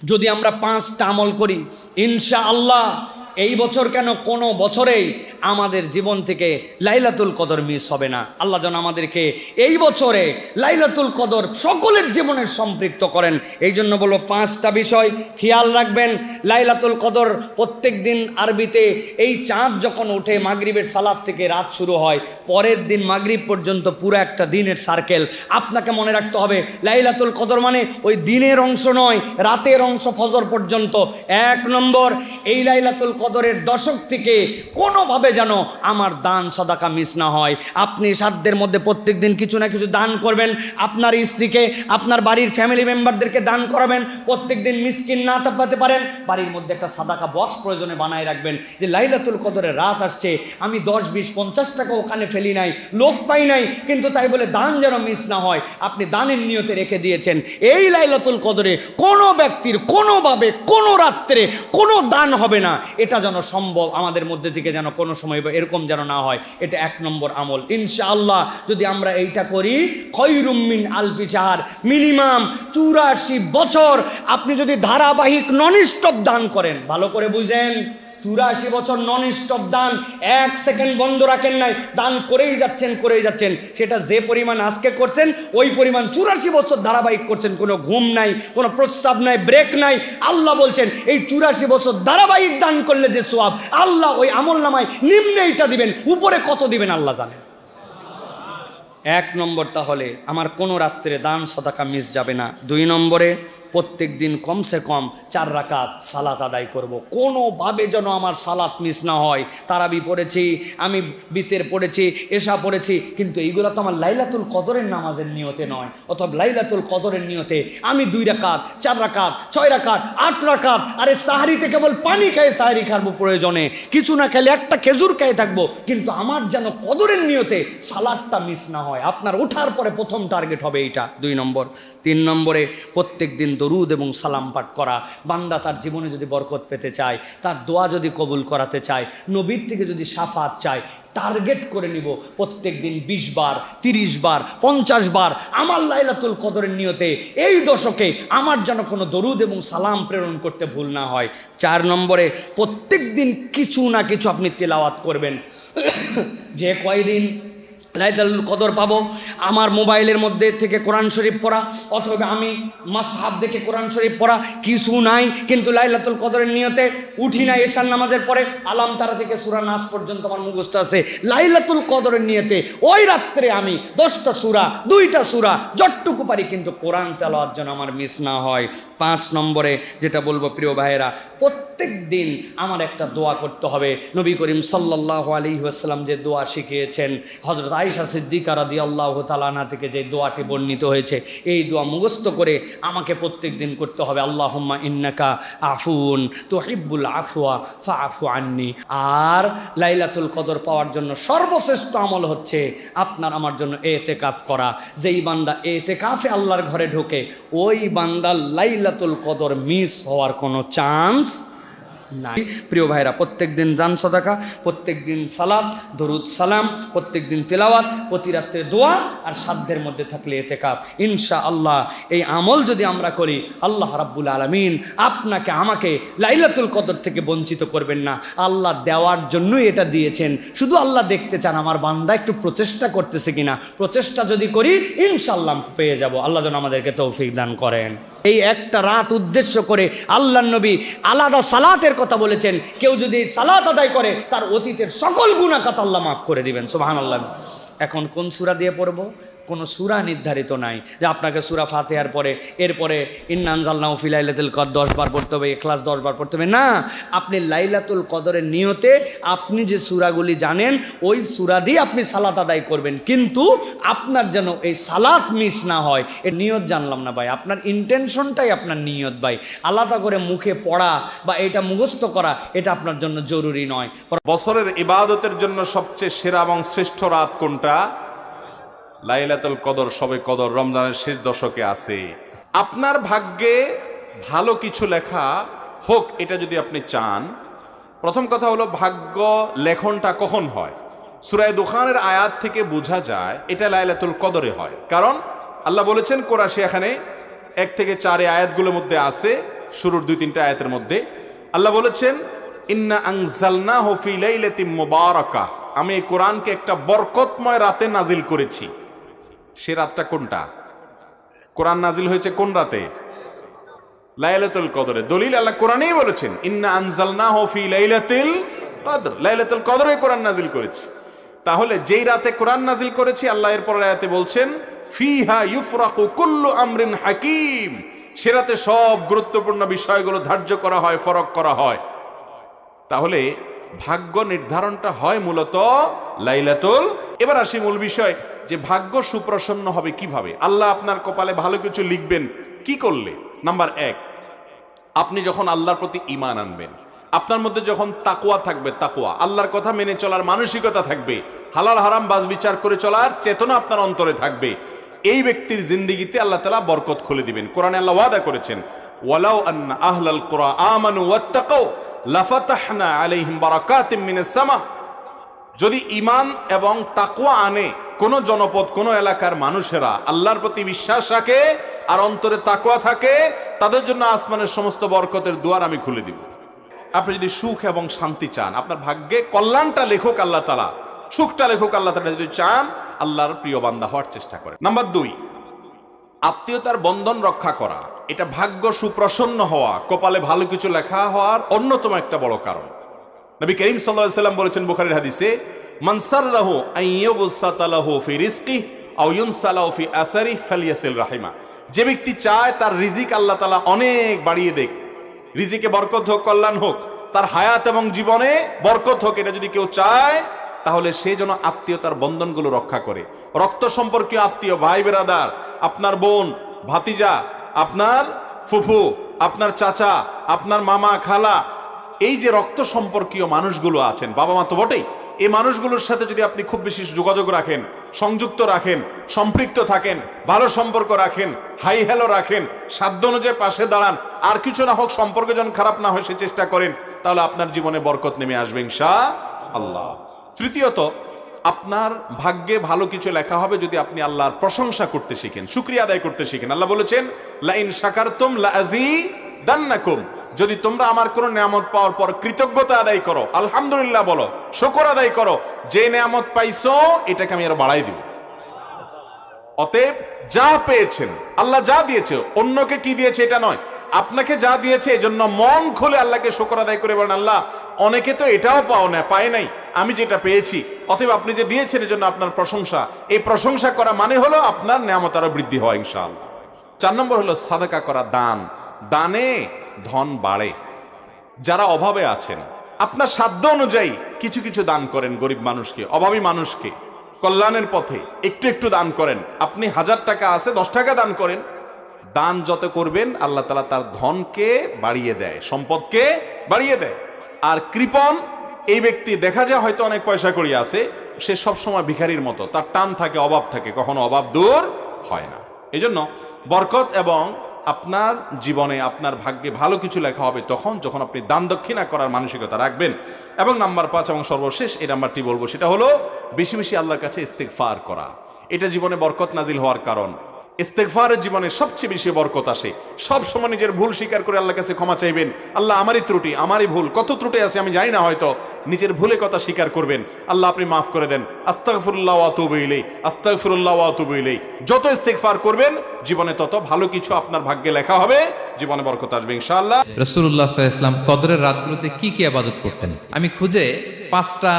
যদি আমরা 5টা আমল করি, ইনশাআল্লাহ এই বছর কেন কোনো বছরেই আমাদের জীবন থেকে লাইলাতুল কদর মিস হবে না। আল্লাহ যেন আমাদেরকে এই বছরে লাইলাতুল কদর সকলের জীবনে সম্পৃক্ত করেন। এই জন্য বলবো 5টা বিষয় খেয়াল রাখবেন। লাইলাতুল কদর প্রত্যেক দিন আরবিতে এই চাঁদ যখন ওঠে মাগরিবের সালাত থেকে রাত শুরু হয়, পরের দিন মাগরিব পর্যন্ত পুরো একটা দিনের সার্কেল। আপনাকে মনে রাখতে হবে লাইলাতুল কদর মানে ওই দিনের অংশ নয়, রাতের অংশ ফজর পর্যন্ত। 1 নম্বর, এই লাইলাতুল কদরের দশক থেকে কোনোভাবে যেন আমার দান সাদাকা মিস না হয়। আপনি সাধ্যের মধ্যে প্রত্যেক দিন কিছু না কিছু দান করবেন, আপনার স্ত্রীকে, আপনার বাড়ির ফ্যামিলি মেম্বারদেরকে দান করাবেন। প্রত্যেক দিন মিসকিন না থাকতে পারেন, বাড়ির মধ্যে একটা সাদাকা বক্স প্রয়োজনে বানায় রাখবেন, যে লাইলাতুল কদরের রাত আসছে, আমি 10, 20, 50 টাকা ওখানে ফেলি নাই, লোক পাই নাই, কিন্তু তাই বলে দান যেন মিস না হয়। আপনি দানের নিয়তে রেখে দিয়েছেন। এই লাইলাতুল কদরে কোনো ব্যক্তির কোনোভাবে কোনো রাত্রে কোনো দান হবে না, এটা যেন সম্ভব আমাদের মধ্যে থেকে যেন কোনো সময় এরকম যেন না হয়। এটা 1 নম্বর আমল। ইনশাআল্লাহ যদি আমরা এইটা করি, খয়রুম মিন আলফি শাহর, মিনিমাম 84 বছর আপনি যদি ধারাবাহিক নন স্টপ দান করেন, ভালো করে বুঝেন, 84 বছর নন স্টপ দান, 1 সেকেন্ড বন্ধ রাখেন নাই, দান করেই যাচ্ছেন, সেটা যে পরিমাণ আজকে করছেন ওই পরিমাণ 84 বছর ধারাবাহিক করছেন, কোনো ঘুম নাই, কোনো প্রস্রাব নাই, ব্রেক নাই। আল্লাহ বলছেন এই 84 বছর ধারাবাহিক দান করলে যে সওয়াব, আল্লাহ ওই আমল নামায় নিম্নে এইটা দিবেন, উপরে কত দিবেন আল্লাহ জানেন। 1 নম্বর, তাহলে আমার কোনো রাত্রে দান সাদাকা মিস যাবে না। 2 নম্বরে, প্রত্যেক দিন কমসে কম 4 রাকাত সালাত আদায় করব, কোনোভাবে যেন আমার সালাত মিস না হয়। তারাবি পড়েছি, আমি বিতের পড়েছি, এশা পড়েছি, কিন্তু এইগুলো তো আমার লাইলাতুল কদরের নামাজের নিয়তে নয়, অথবা লাইলাতুল কদরের নিয়তে আমি 2 রাকাত, 4 রাকাত, 6 রাকাত, 8 রাকাত, আরে সাহারিতে কেবল পানি খেয়ে সাহারি খাবো, প্রয়োজনে কিছু না খেলে একটা খেজুর খেয়ে থাকবো, কিন্তু আমার যেন কদরের নিয়তে সালাতটা মিস না হয়। আপনার ওঠার পরে প্রথম টার্গেট হবে এইটা, 2 নম্বর। 3 নম্বরে, প্রত্যেক দিন দরুদ এবং সালাম পাঠ করা। বান্দা তার জীবনে যদি বরকত পেতে চায়, তার দোয়া যদি কবুল করাতে চায়, নবীর থেকে যদি শাফাত চায়, টার্গেট করে নিব প্রত্যেক দিন 20 বার, 30 বার, 50 বার আমার লাইলাতুল কদরের নিয়তে এই দশকে আমার যেন কোনো দরুদ এবং সালাম প্রেরণ করতে ভুল না হয়। 4 নম্বরে, প্রত্যেক দিন কিছু না কিছু আপনি তেলাওয়াত করবেন। যে কয়দিন লাইলাতুল কদর পাবো, আমার মোবাইলের মধ্যে থেকে কোরআন শরীফ পড়া, অথবা আমি মাসহাব দেখে কোরআন শরীফ পড়া, কিছু নাই, কিন্তু লাইলাতুল কদরের নিয়তে উঠি না, এশার নামাজের পরে আলাম তারা থেকে সূরা নাস পর্যন্ত আমার মুখস্থ আছে, লাইলাতুল কদরের নিয়তে ওই রাত্রে আমি 10টা সূরা, 2টা সূরা যতটুকু পারি, কিন্তু কোরআন তেলাওয়াত যেন আমার মিস না হয়। 5 নম্বরে যেটা বলবো প্রিয় ভাইয়েরা, প্রত্যেক দিন আমার একটা দোয়া করতে হবে। নবী করিম সাল্লাল্লাহু আলাইহি ওয়াসাল্লাম যে দোয়া শিখিয়েছেন, হযরত আয়েশা সিদ্দিকা রাদিয়াল্লাহু তাআলা আনহা থেকে যে দোয়াটি বর্ণিত হয়েছে, এই দোয়া মুখস্থ করে আমাকে প্রত্যেক দিন করতে হবে। আল্লাহুম্মা ইন্নাকা আফুন তুহিব্বুল আফওয়া ফাআফু আন্নি। আর লাইলাতুল কদর পাওয়ার জন্য সর্বশ্রেষ্ঠ আমল হচ্ছে আপনার আমার জন্য ইতিকাফ করা। যেই বান্দা ইতিকাফে আল্লাহর ঘরে ঢোকে, ওই বান্দা লাইলাতুল কদর মিস হওয়ার কোনো চান্স নাই। প্রিয় ভাইরা, প্রত্যেক দিন জান সাদাকা, প্রত্যেক দিন সালাত, দরুদ সালাম, প্রত্যেক দিন তেলাওয়াত, প্রতি রাত্রে দোয়া, আর সাধ্যের মধ্যে থাকলে ইতিকাফ। ইনশাআল্লাহ এই আমল যদি আমরা করি, আল্লাহ রাব্বুল আলামিন আপনাকে আমাকে লাইলাতুল কদর থেকে বঞ্চিত করবেন না। আল্লাহ দেওয়ার জন্যই এটা দিয়েছেন, শুধু আল্লাহ দেখতে চান আমার বান্দা একটু প্রচেষ্টা করতেছে কিনা। প্রচেষ্টা যদি করি ইনশাআল্লাহ পেয়ে যাব। আল্লাহ যেন আমাদেরকে তৌফিক দান করেন। এই একটা রাত উদ্দেশ্য করে আল্লাহর নবী আলাদা সালাতের কথা বলেছেন। কেউ যদি এই সালাত আদায় করে, তার অতীতের সকল গুনাহ খাতা আল্লাহ মাফ করে দিবেন। সুবহানাল্লাহ। এখন কোন সূরা দিয়ে পড়ব? কোনো সূরা নির্ধারিত নাই যে আপনাকে সূরা ফাতিহার পরে এরপরে ইন্না আনজালনাহু ফি লাইলাতুল কদর 10 বার পড়তে হবে, ইখলাস 10 বার পড়তে হবে, না। আপনি লাইলাতুল কদরের নিয়তে আপনি যে সূরাগুলি জানেন ওই সূরা দিয়ে আপনি সালাত আদায় করবেন, কিন্তু আপনার যেন এই সালাত মিস না হয়। এর নিয়ত জানলাম না ভাই, আপনার ইন্টেনশনটাই আপনার নিয়ত ভাই। আলাদা করে মুখে পড়া বা এটা মুখস্থ করা এটা আপনার জন্য জরুরি নয়। বছরের ইবাদতের জন্য সবচেয়ে সেরা এবং শ্রেষ্ঠ রাত কোনটা? লাইলাতুল কদর, শবে কদর রমজানের শেষ দশকে আছে। আপনার ভাগ্যে ভালো কিছু লেখা হোক, এটা যদি আপনি চান, প্রথম কথা হলো ভাগ্য লেখনটা কখন হয়? সূরা দুখানের আয়াত থেকে বোঝা যায় এটা লাইলাতুল কদরে হয়। কারণ আল্লাহ বলেছেন, কোরআশে এখানে 1 থেকে 4 আয়াতগুলোর মধ্যে আছে, শুরুর 2-3টা আয়াতের মধ্যে আল্লাহ বলেছেন ইন্না আনজালনাহু ফি লাইলাতিন মুবারাকাহ, আমি এই কোরআনকে একটা বরকতময় রাতে নাজিল করেছি। সে রাতটা কোনটা? কোরআন নাজিল হয়েছে কোন রাতে? লাইলাতুল কদরে। দলিল আল্লাহ কোরআনেই বলেছেন ইন্না আনজালনাহু ফি লাইলাতিল কদর, লাইলাতুল কদরে কোরআন নাজিল করেছি। তাহলে যেই রাতে কোরআন নাজিল করেছি, আল্লাহ এর পরের আয়াতে বলছেন ফিহা ইউফরাকু কুল্লু আমরিন হাকিম, সে রাতে সব গুরুত্বপূর্ণ বিষয়গুলো ধার্য করা হয়, ফরক করা হয়। তাহলে ভাগ্য নির্ধারণটা হয় মূলত লাইলাতুল। এবার আসি মূল বিষয় যে ভাগ্য সুপ্রসন্ন হবে কিভাবে। আল্লাহ আপনার কপালে ভালো কিছু লিখবেন কি করলে? নাম্বার 1, আপনি যখন আল্লাহর প্রতি ঈমান আনবেন, আপনার মধ্যে যখন তাকওয়া থাকবে, তাকওয়া আল্লাহর কথা মেনে চলার মানসিকতা থাকবে, হালাল হারাম বাজ বিচার করে চলার চেতনা আপনার অন্তরে থাকবে, এই ব্যক্তির জিন্দেগিতে আল্লাহ তাআলা বরকত খুলে দিবেন। কোরআনে আল্লাহ ওয়াদা করেছেন ওয়ালাউ আন্না আহলাল কুরা আমানু ওয়াত্তাকাউ লাফাতাহনা আলাইহিম বারাকাতিম মিনাস সামা, যদি ঈমান এবং তাকওয়া আনে কোন জনপদ, কোন এলাকার মানুষেরা আল্লাহর প্রতি বিশ্বাস রাখে আর অন্তরে তাকওয়া থাকে, তাদের জন্য আসমানের সমস্ত বরকতের দুয়ার আমি খুলে দিব। আপনি যদি সুখ এবং শান্তি চান, আপনার ভাগ্যে কল্যাণটা লেখক আল্লাহ তাআলা, সুখটা লেখক আল্লাহ তাআলা, যদি চান আল্লাহর প্রিয় বান্দা হওয়ার চেষ্টা করেন। নাম্বার 2, আত্মীয়তার বন্ধন রক্ষা করা, এটা ভাগ্য সুপ্রসন্ন হওয়া, কপালে ভালো কিছু লেখা হওয়ার অন্যতম একটা বড় কারণ। নবী করিম সাল্লাল্লাহু আলাইহি ওয়াসাল্লাম বলেছেন বুখারীর হাদিসে, মান সাররাহু আন ইউবসাতা লাহু ফি রিজকিহি আও ইউনসালাহু ফি আসারিহি ফালিয়াসিল রাহিমা, যে ব্যক্তি চায় তার রিজিক আল্লাহ তাআলা অনেক বাড়িয়ে দেখ, রিজিকে বরকত হোক, কল্যাণ হোক, তার হায়াত এবং জীবনে বরকত হোক, এটা যদি কেউ চায় তাহলে সে যেন আত্মীয়তার বন্ধনগুলো রক্ষা করে। রক্ত সম্পর্কীয় আত্মীয়, ভাই বেরাদার, আপনার বোন, ভাতিজা, আপনার ফুফু, আপনার চাচা, আপনার মামা, খালা, এই যে রক্ত সম্পর্কীয় মানুষগুলো আছেন, বাবা মা তো বটেই, এই মানুষগুলোর সাথে যদি আপনি খুব বেশি যোগাযোগ রাখেন, সংযুক্ত রাখেন, সম্পৃক্ত থাকেন, ভালো সম্পর্ক রাখেন, হাই হ্যালো রাখেন, সাধ্য অনুযায়ী পাশে দাঁড়ান, আর কিছু না হোক সম্পর্ক যেন খারাপ না হয় সে চেষ্টা করেন, তাহলে আপনার জীবনে বরকত নেমে আসবে ইনশাআল্লাহ। তৃতীয়ত, আপনার ভাগ্যে ভালো কিছু লেখা হবে যদি আপনি আল্লাহর প্রশংসা করতে শিখেন, শুকরিয়া আদায় করতে শিখেন। আল্লাহ বলেছেন লা ইন শাকারতুম লা আযীদান্নাকুম, যদি তোমরা আমার কোনো নিয়ামত পাওয়ার পর কৃতজ্ঞতা আদায় করো, আলহামদুলিল্লাহ বলো, শুকর আদায় করো, যে নিয়ামত পাইছো এটাকে আমি আরো বাড়াই দিব। অতএব যা পেয়েছেন, আল্লাহ যা দিয়েছে, অন্যকে কি দিয়েছে এটা নয়, আপনাকে যা দিয়েছে এজন্য মন খুলে আল্লাহকে শুকর আদায় করে বলেন আল্লাহ অনেকে তো এটাও পায় নাই, আমি যেটা পেয়েছি, অতএব আপনি যে দিয়েছেন এজন্য আপনার প্রশংসা। এই প্রশংসা করা মানে হলো আপনার নিয়ামত আরো বৃদ্ধি হয় ইনশাআল্লাহ। 4 নম্বর হলো সাদাকা করা, দান। দানে ধন বাড়ে। যারা অভাবে আছেন আপনার সাধ্য অনুযায়ী কিছু কিছু দান করেন, গরিব মানুষকে, অভাবী মানুষকে, কল্যাণের পথে একটু একটু দান করেন। আপনি 1000 টাকা আছে, 10 টাকা দান করেন। দান যত করবেন আল্লাহ তাআলা তার ধনকে বাড়িয়ে দেয়, সম্পদকে বাড়িয়ে দেয়। আর কৃপণ এই ব্যক্তি দেখা যায় হয়তো অনেক পয়সা করি আছে, সে সবসময় ভিখারির মতো, তার টান থাকে, অভাব থাকে, কখনো অভাব দূর হয় না। এই জন্য বরকত এবং আপনার জীবনে, আপনার ভাগ্যে ভালো কিছু লেখা হবে তখন যখন আপনি দান দক্ষিণা করার মানসিকতা রাখবেন। এবং নাম্বার 5 এবং সর্বশেষ এই নাম্বারটি বলবো, সেটা হলো বেশি বেশি আল্লাহর কাছে ইস্তেগফার করা। এটা জীবনে বরকত নাজিল হওয়ার কারণ। ইস্তেগফারের জীবনে সবচেয়ে বেশি বরকত আসে। সব সময় নিজের ভুল স্বীকার করে আল্লাহর কাছে ক্ষমা চাইবেন, আল্লাহ আমারই ত্রুটি, আমারই ভুল, কত ত্রুটি আছে আমি জানি না, হয়তো নিজের ভুলে কথা স্বীকার করবেন, আল্লাহ আপনি মাফ করে দেন, আস্তাগফিরুল্লাহ ওয়া আতুবু ইলাইহি, আস্তাগফিরুল্লাহ ওয়া আতুবু ইলাইহি। যত ইস্তেগফার করবেন জীবনে তত ভালো কিছু আপনার ভাগ্যে লেখা হবে, জীবনে বরকত আসবে ইনশাআল্লাহ। রাসূলুল্লাহ সাল্লাল্লাহু আলাইহি ওয়াসাল্লাম কদরের রাতগুলোতে কি কি ইবাদত করতেন? আমি খুঁজে 5টা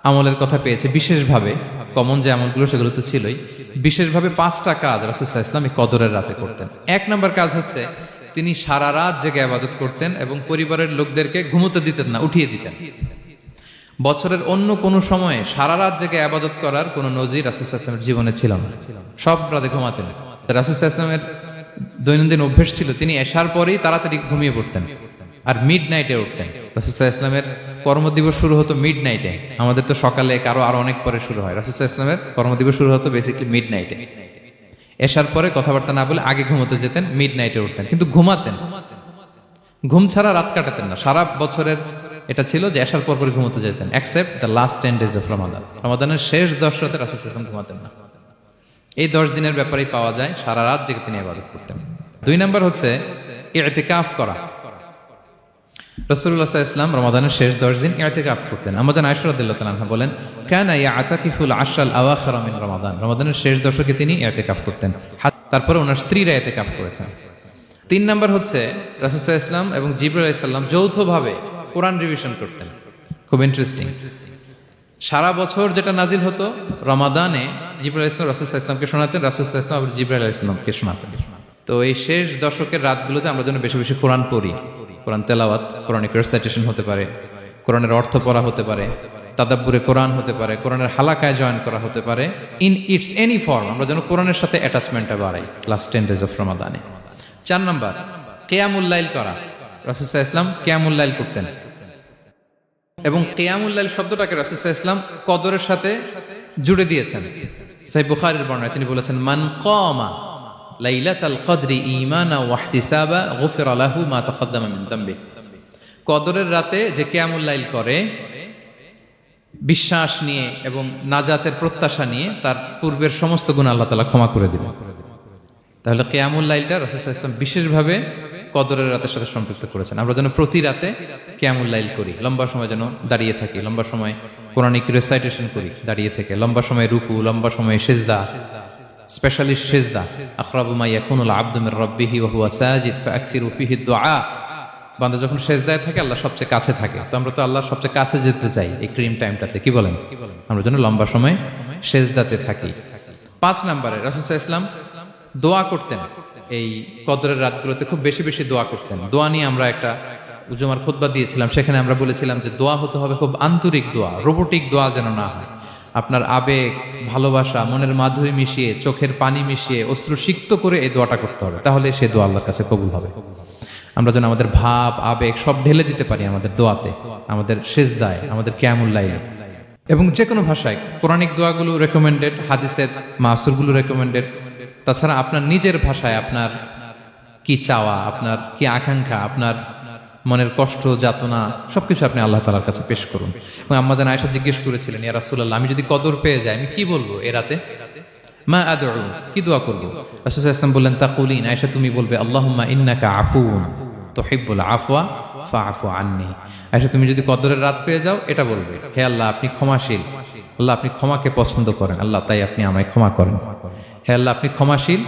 আমলের কথা পেয়েছি বিশেষভাবে, কমন যে আমলগুলো সেগুলো তো ছিলই, বিশেষভাবে 5টা কাজ রাসূল সাল্লাল্লাহু আলাইহি ওয়াসাল্লাম এই কদরের রাতে করতেন। 1 নম্বর কাজ হচ্ছে তিনি সারা রাত জেগে ইবাদত করতেন এবং পরিবারের লোকদেরকে ঘুমোতে দিতেন না, উঠিয়ে দিতেন। বছরের অন্য কোনো সময়ে সারা রাত জেগে ইবাদত করার কোনো নজির রাসূল সাল্লাল্লাহু আলাইহি ওয়াসাল্লামের জীবনে ছিল না, সব রাতে ঘুমাতেন। রাসূল সাল্লাল্লাহু আলাইহি ওয়াসাল্লামের দৈনন্দিন অভ্যেস ছিল তিনি এশার পরেই তাড়াতাড়ি ঘুমিয়ে পড়তেন আর মিড নাইটে উঠতেন। রাসূল সাল্লাল্লাহু আলাইহি ওয়াসাল্লামের কর্মদিবস শুরু হতো মিড নাইটে, আমাদের তো সকালে আরো অনেক পরে শুরু হয়। রাসূল সাল্লাল্লাহু আলাইহি ওয়াসাল্লামের কর্মদিবস শুরু হতো বেসিক্যালি মিড নাইটে। এশার পরে কথাবার্তা না বলে আগে ঘুমোতে যেতেন, মিড নাইটে উঠতেন, কিন্তু ঘুমাতেন, ঘুম ছাড়া রাত কাটাতেন না। সারা বছরের এটা ছিল যে এশার পর পরে ঘুমোতে যেতেন, except the last 10 days of Ramadan. রমাদানের শেষ 10 রাতে রাসূল সাল্লাল্লাহু আলাইহি ওয়াসাল্লাম ঘুমাতেন না। এই 10 দিনের ব্যাপারেই পাওয়া যায় সারা রাত জেগে তিনি ইবাদত করতেন। 2 নাম্বার হচ্ছে ইতিকাফ করা। রাসূলুল্লাহ সাল্লাল্লাহু আলাইহি ওয়াসাল্লাম রমাদানের শেষ 10 দিন ইতিকাফ করতেন। আমাদের আয়েশা রাদিয়াল্লাহু তাআলা আনহা বলেন, কানা ইয়াতাকিফুল আশরাল আওয়াখির মিন রমাদান, রমাদানের শেষ দশকে তিনি ইতিকাফ করতেন। তারপরে ওনার স্ত্রীরা ইতিকাফ করেছেন। 3 নাম্বার হচ্ছে রাসূল সাল্লাল্লাহু আলাইহি ওয়াসাল্লাম এবং জিবরাইল আলাইহিস সালাম যৌথভাবে কোরআন রিভিশন করতেন। খুব ইন্টারেস্টিং। সারা বছর যেটা নাজিল হতো, রমাদানে জিবরাইল আলাইহিস সালাম রাসূল সাল্লাল্লাহু আলাইহি ওয়াসাল্লামকে শোনাতেন, রাসূল সাল্লাল্লাহু আলাইহি ওয়াসাল্লাম আবার জিবরাইল আলাইহিস সালামকে শোনাতেন। তো এই শেষ দশকের রাতগুলোতে আমরা যেন বেশি বেশি কোরআন পড়ি, কোরআন তেলাওয়াত, কোরআনিক রেসাইটেশন হতে পারে, কোরআনের অর্থ পড়া হতে পারে, তাদাব্বুরে কোরআন হতে পারে, কোরআনের হালাকায় জয়েন করা হতে পারে, ইন ইটস এনি ফর্ম আমরা যেন কোরআনের সাথে অ্যাটাচমেন্টটা বাড়াই লাস্ট 10 days অফ রমাদানে। 4 নাম্বার, কিয়ামুল লাইল করা। রাসূল সাল্লাল্লাহু আলাইহি ওয়াসাল্লাম কিয়ামুল লাইল করতেন এবং কিয়ামুল লাইল শব্দটাকে রাসূল সাল্লাল্লাহু আলাইহি ওয়াসাল্লাম কদরের সাথে জুড়ে দিয়েছেন। সহিহ বুখারীর বর্ণনায় তিনি বলেছেন, মান কামা লাইলাতাল কদরি ঈমানা ওয়া ইহতিসাবা গুফিরা লাহু মা তাকাদ্দামা মিন যামবি। কদরের রাতে যে কিয়ামুল লাইল করে বিশ্বাস নিয়ে এবং নাজাতের প্রত্যাশা নিয়ে, তার পূর্বের সমস্ত গুনাহ আল্লাহ তাআলা ক্ষমা করে দিবেন। তাহলে কিয়ামুল লাইলটা রাসূল সাল্লাল্লাহু আলাইহি ওয়াসাল্লাম বিশেষভাবে কদরের রাতের সাথে সম্পৃক্ত করেছেন। আমরা যেন প্রতি রাতে কিয়ামুল লাইল করি, লম্বা সময় যেন দাঁড়িয়ে থাকি, লম্বা সময় কোরআনিক রেসাইটেশন করি দাঁড়িয়ে থেকে, লম্বা সময় রুকু, লম্বা সময় সিজদা, স্পেশালি সিজদা। আখরাবু মা ইয়াকুনুল আবদু মির রাব্বিহি ওয়া হুয়া সাজিদ ফাআকসিরু ফিহি দুআ। বান্দা যখন সিজদায় থাকে আল্লাহ সবচেয়ে কাছে থাকে, তো আমরা তো আল্লাহর সবচেয়ে কাছে যেতে চাই এই ক্রিম টাইমটাতে, কি বলেন? আমরা যেন লম্বা সময় সিজদাতে থাকি। 5 নম্বরে রাসূল সাল্লাল্লাহু আলাইহি ওয়াসাল্লাম দোয়া করতেন। এই কদরের রাতগুলোতে খুব বেশি বেশি দোয়া করতেন। দোয়া নিয়ে আমরা একটা জুমার খুতবা দিয়েছিলাম, সেখানে আমরা বলেছিলাম যে দোয়া হতে হবে খুব আন্তরিক দোয়া, রোবোটিক দোয়া যেন না হয়। আপনার আবেগ, ভালোবাসা, মনের মাধুরী মিশিয়ে, চোখের পানি মিশিয়ে, অশ্রু সিক্ত করে এই দোয়াটা করতে হবে, তাহলে সে দোয়া আল্লাহর কাছে কবুল হবে। আমরা যেন আমাদের ভাব, আবেগ সব ঢেলে দিতে পারি আমাদের দোয়াতে, আমাদের সিজদায়, আমাদের কিয়ামুল লাইলে। এবং যে কোনো ভাষায় কোরআনিক দোয়াগুলো রেকমেন্ডেড, হাদিসের মাসুরগুলো রেকমেন্ডেড। তাছাড়া আপনার নিজের ভাষায় আপনার কি চাওয়া, আপনার কি আকাঙ্ক্ষা, আপনার মনের কষ্ট, যাতনা সবকিছু আপনি আল্লাহ তাআলার কাছে পেশ করুন। এবং আম্মা জান আয়েশা জিজ্ঞেস করেছিলেন, ইয়া রাসূলুল্লাহ, আমি যদি কদর পেয়ে যাই আমি কি বলবো এ রাতে? মা আদউ, কি দোয়া করব? রাসূল সাল্লাল্লাহু আলাইহি ওয়াসাল্লাম বললেন, তাকুলিন, আয়েশা তুমি বলবে, আল্লাহুম্মা ইন্নাকা আফুউন তুহিব্বুল আফওয়া ফাআফু আন্নি। আয়েশা তুমি যদি কদরের রাত পেয়ে যাও এটা বলবে, হে আল্লাহ আপনি ক্ষমাশীল, আল্লাহ আপনি ক্ষমাকে পছন্দ করেন, আল্লাহ তাই আপনি আমায় ক্ষমা করেন। হে আল্লাহ আপনি ক্ষমাশীল,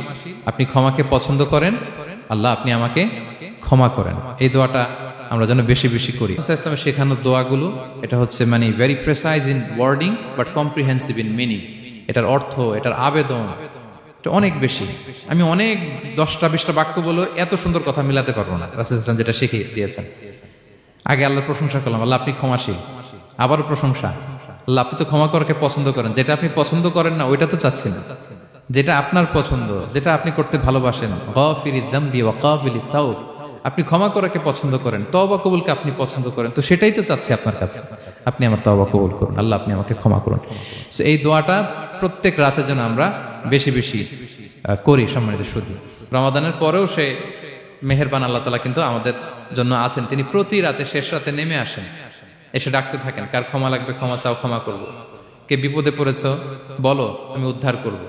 আপনি ক্ষমাকে পছন্দ করেন, আল্লাহ আপনি আমাকে ক্ষমা করেন। এই দোয়াটা আমরা যেন বেশি বেশি করি। ইসলামের শেখানো দোয়াগুলো এটা হচ্ছে মানে very precise in wording but comprehensive in meaning. এটার অর্থ, এটার আবেদন এটা অনেক বেশি। আমি অনেক 10টা-20টা বাক্য বলে এত সুন্দর কথা মিলাতে পারবো না। রাসূল ইসলাম যেটা শিখিয়ে দিয়েছেন, আগে আল্লাহর প্রশংসা করলাম, আল্লাহ আপনি ক্ষমাশীল, আবারও প্রশংসা, আল্লাহ আপনি তো ক্ষমা করাকে পছন্দ করেন। যেটা আপনি পছন্দ করেন না ওইটা তো চাচ্ছি না, যেটা আপনার পছন্দ, যেটা আপনি করতে ভালোবাসেন, গাফিরিজ যামবি ওয়া কাবিলিত তাওব, আপনি ক্ষমা করাকে পছন্দ করেন, তওবা কবুলকে আপনি পছন্দ করেন, তো সেটাই তো চাচ্ছি আপনার কাছে, আপনি আমার তওবা কবুল করুন, আল্লাহ আপনি আমাকে ক্ষমা করুন। সো এই দোয়াটা প্রত্যেক রাতে যেন আমরা বেশি বেশি করি। সম্মানিত সুধী, রমাদানের পরেও সে মেহেরবান আল্লাহ তাআলা কিন্তু আমাদের জন্য আছেন। তিনি প্রতি রাতে শেষ রাতে নেমে আসেন, এসে ডাকতে থাকেন, কার ক্ষমা লাগবে ক্ষমা চাও, ক্ষমা করব। কে বিপদে পড়েছ বলো, আমি উদ্ধার করব।